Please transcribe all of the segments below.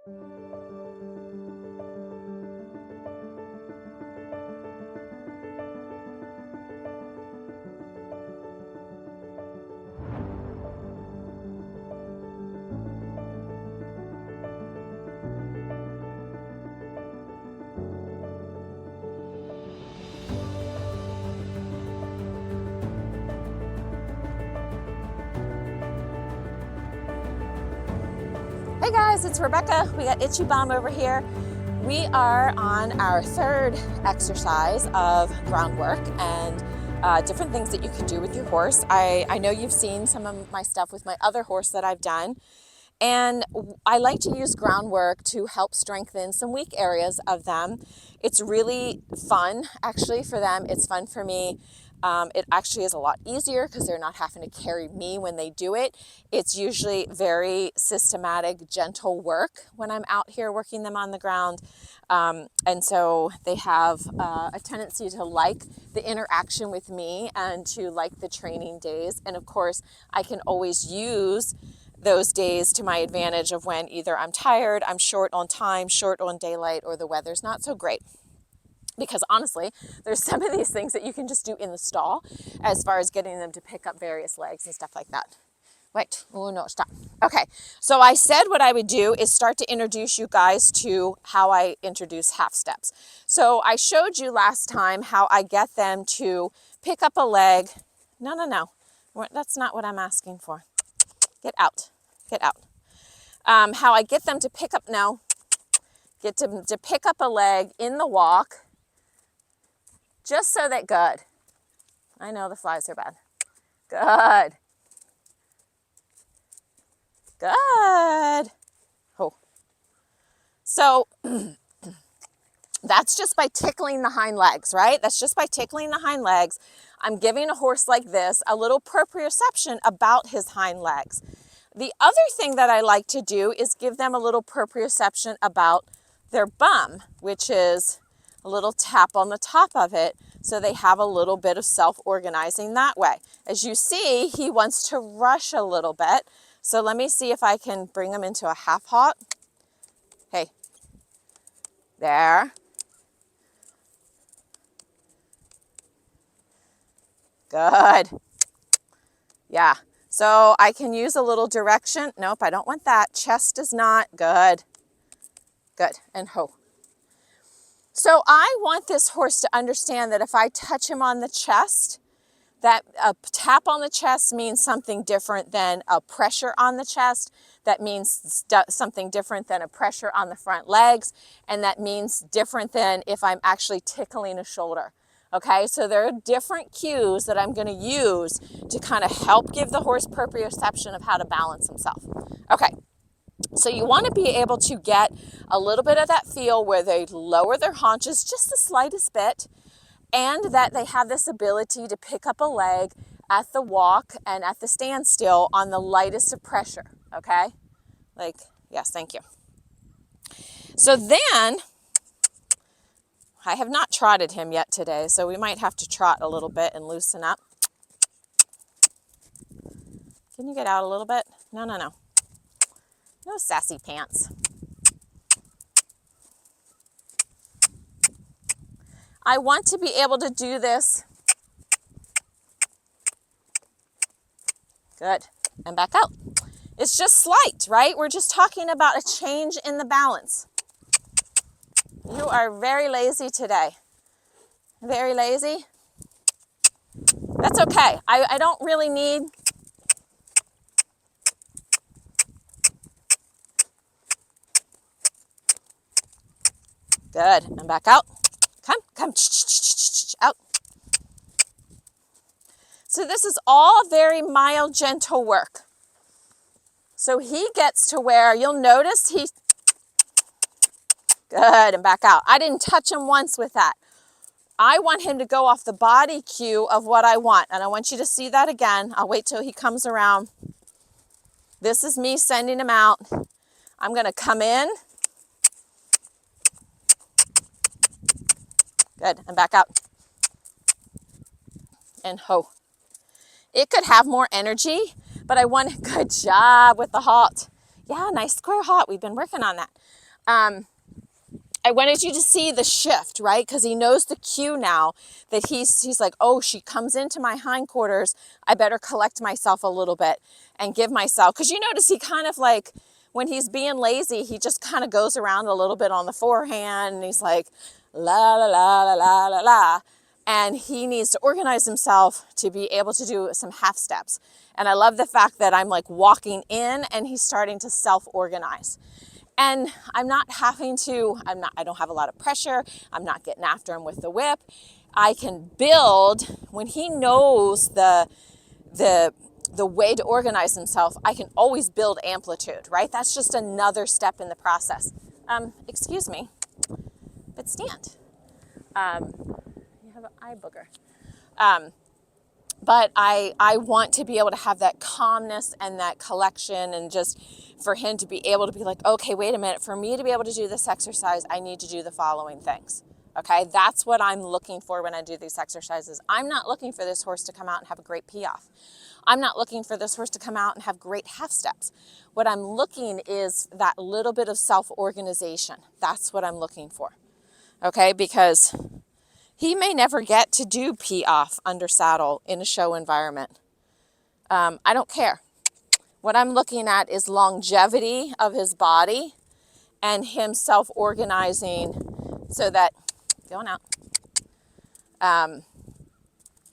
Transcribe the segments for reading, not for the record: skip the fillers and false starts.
Hey guys, it's Rebecca. We got Itchy Bomb over here. We are on our third exercise of groundwork and different things that you can do with your horse. I know you've seen some of my stuff with my other horse that I've done. And I like to use groundwork to help strengthen some weak areas of them. It's really fun, actually, for them. It's fun for me. It actually is a lot easier because they're not having to carry me when they do it. It's usually very systematic, gentle work when I'm out here working them on the ground. And so they have a tendency to like the interaction with me and to like the training days. And of course, I can always use those days to my advantage of when either I'm tired, I'm short on time, short on daylight, or the weather's not so great. Because honestly, there's some of these things that you can just do in the stall as far as getting them to pick up various legs and stuff like that. Wait, oh no, stop. Okay, so I said what I would do is start to introduce you guys to how I introduce half steps. So I showed you last time how I get them to pick up a leg. No, that's not what I'm asking for. Get out, get out. How I get them to pick up, get them to pick up a leg in the walk, just so that, good. I know the flies are bad. Good. Good. Oh. So that's just by tickling the hind legs, right? That's just by tickling the hind legs. I'm giving a horse like this a little proprioception about his hind legs. The other thing that I like to do is give them a little proprioception about their bum, which is a little tap on the top of it, so they have a little bit of self-organizing that way. As you see, he wants to rush a little bit. So let me see if I can bring him into a half hop. Hey, there. Good. Yeah, so I can use a little direction. Nope, I don't want that. Chest is not. Good. Good, and ho. So I want this horse to understand that if I touch him on the chest, that a tap on the chest means something different than a pressure on the chest. That means something different than a pressure on the front legs. And that means different than if I'm actually tickling a shoulder. Okay, so there are different cues that I'm going to use to kind of help give the horse proprioception of how to balance himself. Okay. So you want to be able to get a little bit of that feel where they lower their haunches just the slightest bit, and that they have this ability to pick up a leg at the walk and at the standstill on the lightest of pressure, okay? Like, yes, thank you. So then, I have not trotted him yet today, so we might have to trot a little bit and loosen up. Can you get out a little bit? No. No sassy pants. I want to be able to do this. Good. And back out. It's just slight, right? We're just talking about a change in the balance. You are very lazy today. Very lazy. That's okay. I don't really need... Good. And back out. Come. Out. So this is all very mild, gentle work. So he gets to where you'll notice he... Good. And back out. I didn't touch him once with that. I want him to go off the body cue of what I want. And I want you to see that again. I'll wait till he comes around. This is me sending him out. I'm going to come in. Good, and back out. And ho. It could have more energy, but I want a good job with the halt. Yeah, nice square halt. We've been working on that. I wanted you to see the shift, right? Because he knows the cue now that he's like, oh, she comes into my hindquarters. I better collect myself a little bit and give myself. Because you notice he kind of like, when he's being lazy, he just kind of goes around a little bit on the forehand and he's like, la, la, la, la, la, la, la. And he needs to organize himself to be able to do some half steps. And I love the fact that I'm like walking in and he's starting to self-organize. And I'm not having to, I don't have a lot of pressure. I'm not getting after him with the whip. I can build when he knows the way to organize himself. I can always build amplitude, right? That's just another step in the process. Excuse me, but stand. You have an eye booger. But I want to be able to have that calmness and that collection, and just for him to be able to be like, okay, wait a minute, for me to be able to do this exercise, I need to do the following things. Okay, that's what I'm looking for when I do these exercises. I'm not looking for this horse to come out and have a great pee-off. I'm not looking for this horse to come out and have great half steps. What I'm looking is that little bit of self-organization. That's what I'm looking for. Okay, because he may never get to do pee-off under saddle in a show environment. I don't care. What I'm looking at is longevity of his body and him self-organizing so that, going out,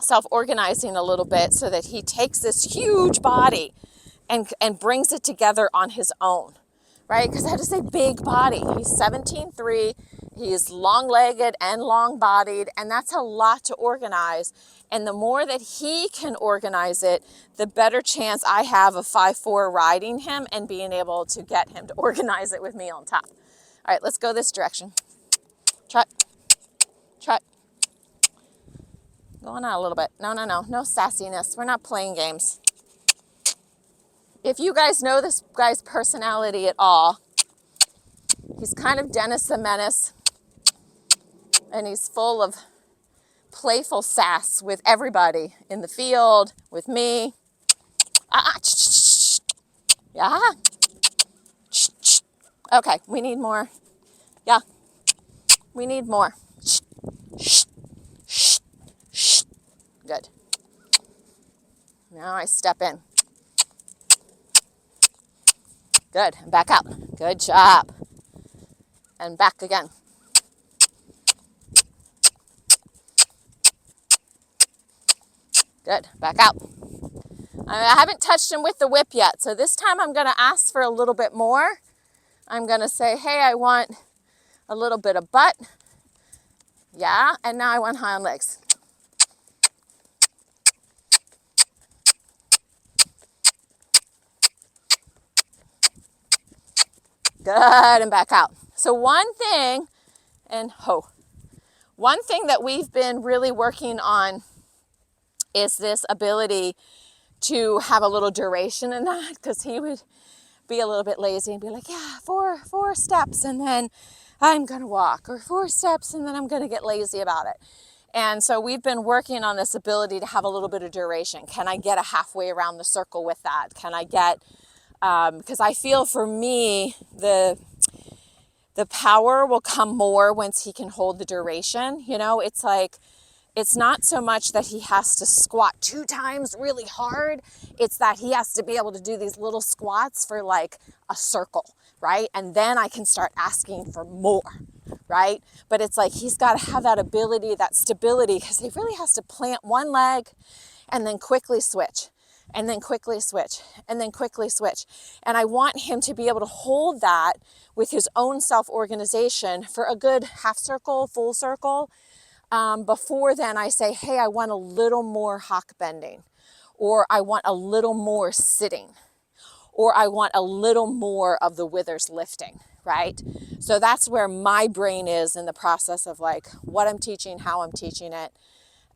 self-organizing a little bit so that he takes this huge body and brings it together on his own, right? Because I had to say big body. He's 17.3. He's long-legged and long-bodied, and that's a lot to organize. And the more that he can organize it, the better chance I have of 5'4" riding him and being able to get him to organize it with me on top. All right, let's go this direction. Trot, trot. Going out a little bit. No sassiness. We're not playing games. If you guys know this guy's personality at all, he's kind of Dennis the Menace, and he's full of playful sass with everybody in the field, with me. Yeah. Okay, we need more. Yeah, we need more. Good. Now I step in. Good, and back out. Good job. And back again. Good, back out. I haven't touched him with the whip yet, so this time I'm gonna ask for a little bit more. I'm gonna say, hey, I want a little bit of butt. Yeah, and now I want hind legs. Good, and back out. So one thing that we've been really working on is this ability to have a little duration in that, because he would be a little bit lazy and be like, yeah, four steps and then I'm gonna walk, or 4 steps and then I'm gonna get lazy about it. And so we've been working on this ability to have a little bit of duration. Can I get a halfway around the circle with that? Can I get, because I feel for me, the power will come more once he can hold the duration. You know, it's like, it's not so much that he has to squat 2 times really hard. It's that he has to be able to do these little squats for like a circle, right? And then I can start asking for more, right? But it's like he's got to have that ability, that stability, because he really has to plant one leg and then quickly switch, and then quickly switch, and then quickly switch. And I want him to be able to hold that with his own self-organization for a good half circle, full circle. Before then I say, hey, I want a little more hock bending, or I want a little more sitting, or I want a little more of the withers lifting, right? So that's where my brain is in the process of like what I'm teaching, how I'm teaching it,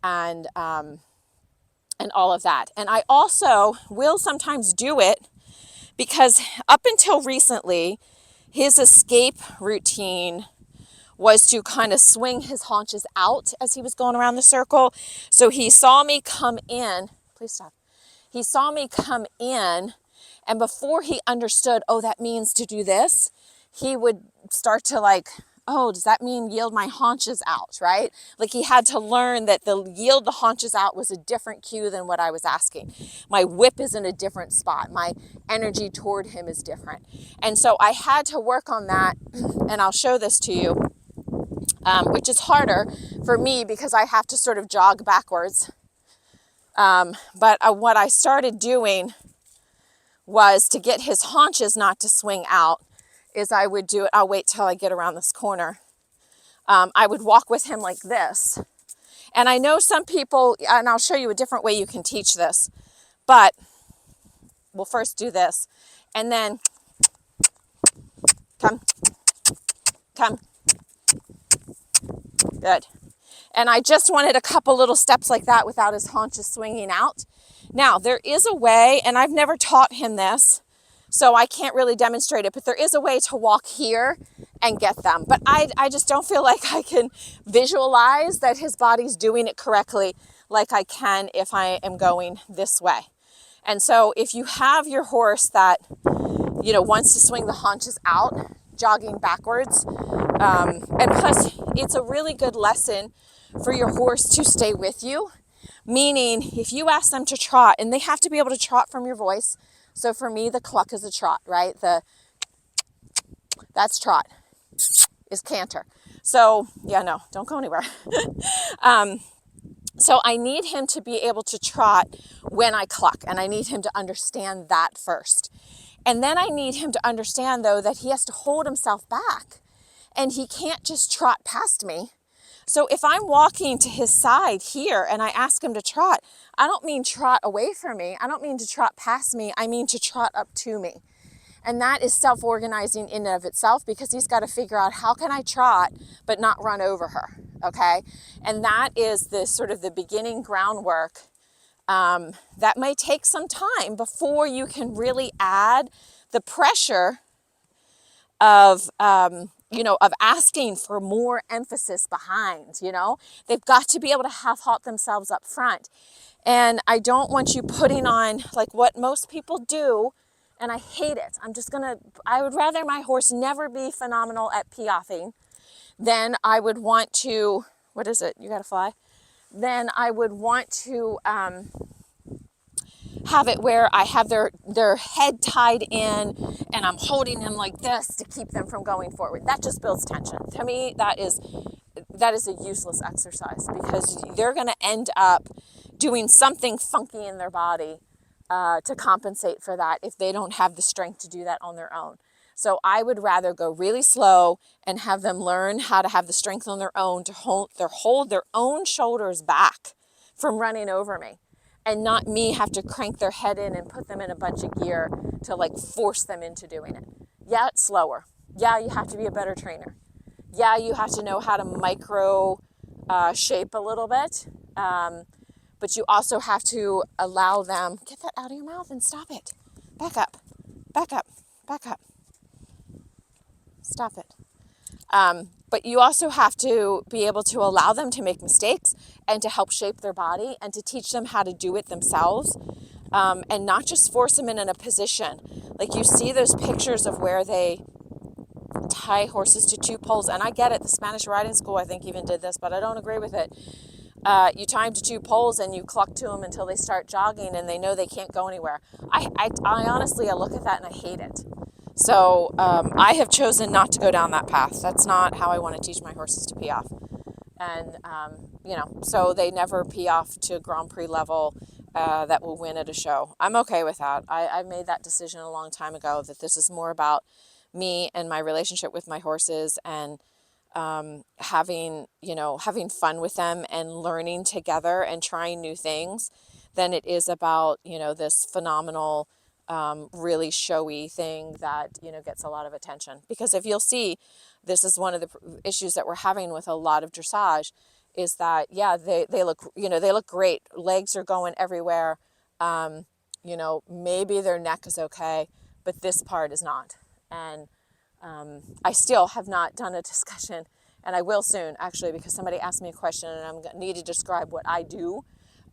and all of that. And I also will sometimes do it because up until recently, his escape routine was to kind of swing his haunches out as he was going around the circle. So he saw me come in, please stop. He saw me come in And before he understood, oh, that means to do this, he would start to like, oh, does that mean yield my haunches out, right? Like he had to learn that the yield the haunches out was a different cue than what I was asking. My whip is in a different spot. My energy toward him is different. And so I had to work on that, and I'll show this to you, which is harder for me because I have to sort of jog backwards. But what I started doing was to get his haunches not to swing out is I would do it. I'll wait till I get around this corner. I would walk with him like this. And I know some people, and I'll show you a different way you can teach this, but we'll first do this. And then come. Good. And I just wanted a couple little steps like that without his haunches swinging out. Now, there is a way, and I've never taught him this, so I can't really demonstrate it, but there is a way to walk here and get them. But I just don't feel like I can visualize that his body's doing it correctly like I can if I am going this way. And so if you have your horse that, you know, wants to swing the haunches out, jogging backwards, and plus it's a really good lesson for your horse to stay with you. Meaning if you ask them to trot, and they have to be able to trot from your voice. So for me, the cluck is a trot, right? That's trot, is canter. So yeah, no, don't go anywhere. So I need him to be able to trot when I cluck, and I need him to understand that first. And then I need him to understand, though, that he has to hold himself back, and he can't just trot past me. So if I'm walking to his side here and I ask him to trot, I don't mean trot away from me. I don't mean to trot past me. I mean to trot up to me. And that is self-organizing in and of itself, because he's got to figure out, how can I trot but not run over her, okay? And that is the sort of the beginning groundwork that may take some time before you can really add the pressure of, of asking for more emphasis behind, They've got to be able to half-halt themselves up front. And I don't want you putting on like what most people do, and I hate it. I would rather my horse never be phenomenal at piaffing than I would want to, what is it? You got to fly. Then I would want to have it where I have their head tied in and I'm holding them like this to keep them from going forward. That just builds tension. To me, that is a useless exercise, because they're going to end up doing something funky in their body to compensate for that if they don't have the strength to do that on their own. So I would rather go really slow and have them learn how to have the strength on their own to hold their own shoulders back from running over me, and not me have to crank their head in and put them in a bunch of gear to like force them into doing it. Yeah, it's slower. Yeah, you have to be a better trainer. Yeah, you have to know how to micro shape a little bit. But you also have to allow them, get that out of your mouth and stop it. Back up, back up, back up. Stop it. But you also have to be able to allow them to make mistakes and to help shape their body and to teach them how to do it themselves, and not just force them in a position. Like you see those pictures of where they tie horses to two poles, and I get it. The Spanish riding school, I think, even did this, but I don't agree with it. You tie them to two poles and you cluck to them until they start jogging and they know they can't go anywhere. I honestly, I look at that and I hate it. So I have chosen not to go down that path. That's not how I want to teach my horses to pee off. And, so they never pee off to Grand Prix level that will win at a show. I'm okay with that. I made that decision a long time ago, that this is more about me and my relationship with my horses, and having fun with them and learning together and trying new things, than it is about, this phenomenal, really showy thing that, gets a lot of attention. Because if you'll see, this is one of the issues that we're having with a lot of dressage, is that, yeah, they look great. Legs are going everywhere. Maybe their neck is okay, but this part is not. And I still have not done a discussion, and I will soon, actually, because somebody asked me a question and I'm going to need to describe what I do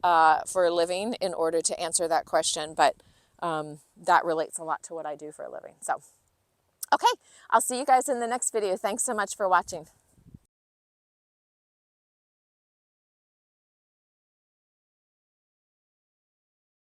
for a living in order to answer that question. But that relates a lot to what I do for a living. So, okay, I'll see you guys in the next video. Thanks so much for watching.